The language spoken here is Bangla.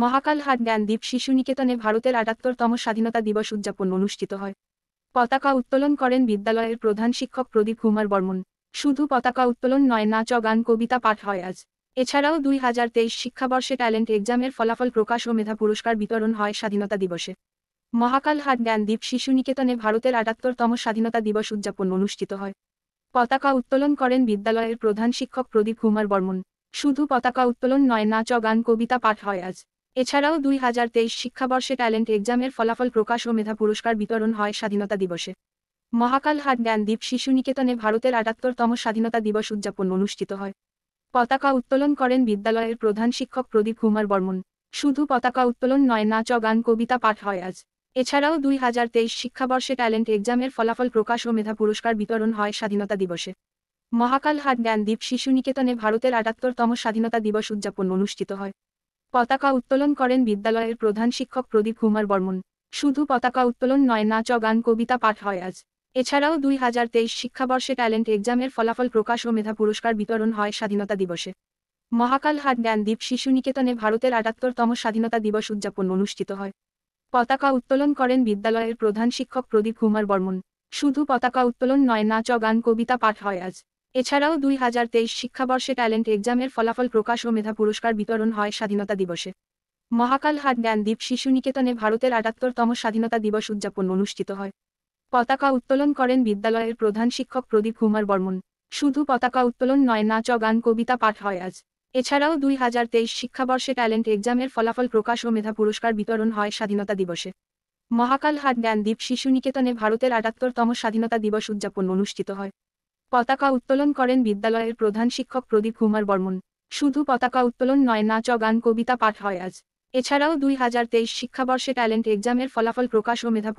মহাকালহাট জ্ঞানদ্বীপ শিশুনিকেতনে ভারতের ৭৮তম স্বাধীনতা দিবস উদযাপন অনুষ্ঠিত হয়। পতাকা উত্তোলন করেন বিদ্যালয়ের প্রধান শিক্ষক প্রদীপ কুমার বর্মন। শুধু পতাকা উত্তোলন নয়, নাচ ও গান, কবিতা পাঠ হয় আজ। এছাড়াও ২০২৩ শিক্ষাবর্ষে ট্যালেন্ট এক্সামের ফলাফল প্রকাশ ও মেধা পুরস্কার বিতরণ হয় স্বাধীনতা দিবসে। মহাকালহাট জ্ঞানদ্বীপ শিশুনিকেতনে ভারতের ৭৮তম স্বাধীনতা দিবস উদযাপন অনুষ্ঠিত হয়। পতাকা উত্তোলন করেন বিদ্যালয়ের প্রধান শিক্ষক প্রদীপ কুমার বর্মন। শুধু পতাকা উত্তোলন নয়, নাচ ও গান, কবিতা পাঠ হয় আজ। এছাড়াও ২০২৩ শিক্ষাবর্ষে ট্যালেন্ট এক্সামের ফলাফল প্রকাশ ও মেধা পুরস্কার বিতরণ হয় স্বাধীনতা দিবসে। মহাকালহাট জ্ঞানদ্বীপ শিশুনিকেতনে ভারতের ৭৮তম স্বাধীনতা দিবস উদযাপন অনুষ্ঠিত হয়। পতাকা উত্তোলন করেন বিদ্যালয়ের প্রধান শিক্ষক প্রদীপ কুমার বর্মন। শুধু পতাকা উত্তোলন নয়, নাচ ও গান, কবিতা পাঠ হয় আজ। এছাড়াও ২০২৩ শিক্ষাবর্ষে ট্যালেন্ট এক্সামের ফলাফল প্রকাশ ও মেধা পুরস্কার বিতরণ হয় স্বাধীনতা দিবসে। মহাকালহাট জ্ঞানদ্বীপ শিশুনিকেতনে ভারতের ৭৮তম স্বাধীনতা দিবস উদযাপন অনুষ্ঠিত হয়। পতাকা উত্তোলন করেন বিদ্যালয়ের প্রধান শিক্ষক প্রদীপ কুমার বর্মন। শুধু পতাকা উত্তোলন নয়, নাচ ও গান, কবিতা পাঠ হয় আজ। এছাড়াও ২০২৩ শিক্ষাবর্ষে ট্যালেন্ট এক্সামের ফলাফল প্রকাশ ও মেধা পুরস্কার বিতরণ হয় স্বাধীনতা দিবসে। মহাকালহাট জ্ঞানদ্বীপ শিশুনিকেতনে ভারতের ৭৮তম স্বাধীনতা দিবস উদযাপন অনুষ্ঠিত হয়। পতাকা উত্তোলন করেন বিদ্যালয়ের প্রধান শিক্ষক প্রদীপ কুমার বর্মন। শুধু পতাকা উত্তোলন নয়, নাচ ও গান, কবিতা পাঠ হয় আজ। এছাড়াও ২০২৩ শিক্ষাবর্ষে ট্যালেন্ট এক্সামের ফলাফল প্রকাশ ও মেধা পুরস্কার বিতরণ হয় স্বাধীনতা দিবসে। মহাকালহাট জ্ঞানদ্বীপ শিশুনিকেতনে ভারতের ৭৮তম স্বাধীনতা দিবস উদযাপন অনুষ্ঠিত হয়। পতাকা উত্তোলন করেন বিদ্যালয়ের প্রধান শিক্ষক প্রদীপ কুমার বর্মন। শুধু পতাকা উত্তোলন নয়, নাচ ও গান, কবিতা পাঠ হয় আজ। এছাড়াও ২০২৩ শিক্ষাবর্ষে ট্যালেন্ট এক্সামের ফলাফল প্রকাশ ও মেধা পুরস্কার বিতরণ হয় স্বাধীনতা দিবসে। মহাকালহাট জ্ঞানদ্বীপ শিশুনিকেতনে ভারতের ৭৮তম স্বাধীনতা দিবস উদযাপন অনুষ্ঠিত হয়। পতাকা উত্তোলন করেন বিদ্যালয়ের প্রধান শিক্ষক প্রদীপ কুমার বর্মন। শুধু পতাকা উত্তোলন নয়, নাচ ও গান, কবিতা পাঠ হয় আজ। এছাড়াও ২০২৩ শিক্ষাবর্ষে ট্যালেন্ট এক্সামের ফলাফল প্রকাশ ও মেধা